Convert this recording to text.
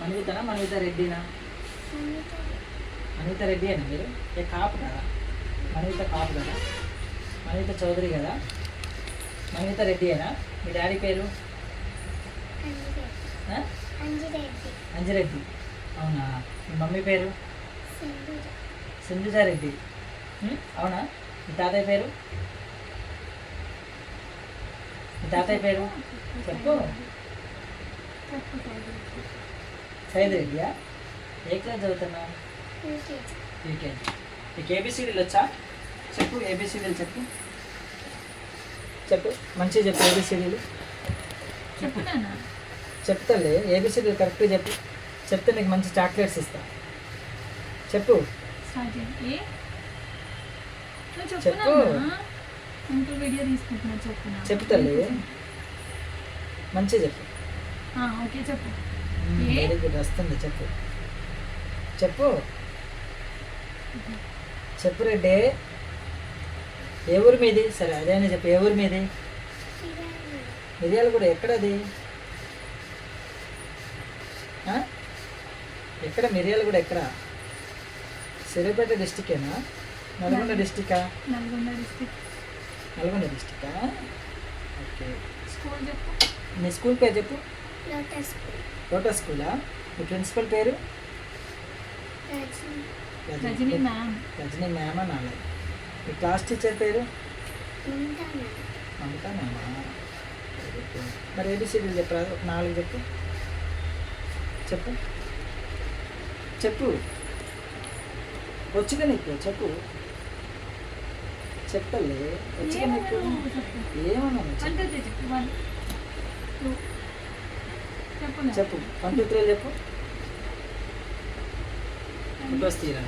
మన్వితనా మన్విత రెడ్డినా? మన్విత రెడ్డి అయినా మీరు? ఏ కాపు కదా, మన్విత కాపు కదా, మన్విత చౌదరి కదా, మన్విత రెడ్డి అయినా? మీ డాడీ పేరు? అంజిరెడ్డి. అవునా? మీ మమ్మీ పేరు? సింధుజారెడ్డి. అవునా? మీ తాతయ్య పేరు? మీ తాతయ్య పేరు చెప్పు. సైద్ రెడ్డియా? ఏ క్లాస్ చదువుతున్నావు? యూకేజీ. నీకు ఏబిసిడీలు వచ్చా? చెప్పు, ఏబిసిడీలు చెప్పు. చెప్పు, మంచిగా చెప్పు ఏబిసిడీలు. చెప్తాలే, ఏబిసిడీలు కరెక్ట్గా చెప్పు. చెప్తే నీకు మంచి చాక్లెట్స్ ఇస్తా. చెప్పు చెప్పు. చెప్తాలే, మంచిగా చెప్పు. వెరీ గుడ్, వస్తుంది. చెప్పు చెప్పు చెప్పు రెడ్డి. ఏ ఊరు మీది? సరే అదేనా చెప్పు, ఏ ఊరు మీది? మిర్యాలు కూడా ఎక్కడది? ఎక్కడ మిర్యాలు కూడా ఎక్కడ? సిరిపేట డిస్టికేనా? నల్గొండ డిస్టికా? నల్గొండ డిస్టికా? ఓకే. మీ స్కూల్ పేరు చెప్పు. లోటస్ స్కూలా? మీ ప్రిన్సిపల్ పేరు? రజనీ మ్యామ్ అనాలి. మీ క్లాస్ టీచర్ పేరు? మమతా మ్యామా? మరి ఏబిసిడీలు చెప్పరా? 4 చెప్పు. చెప్పు చెప్పు. వచ్చిగా నీకు చెప్పు. చెప్పలే, వచ్చిగా నీకు. ఏమన్నా చెప్పు. 1 2 3 చెప్పు. ఫొటోస్ తీయరా?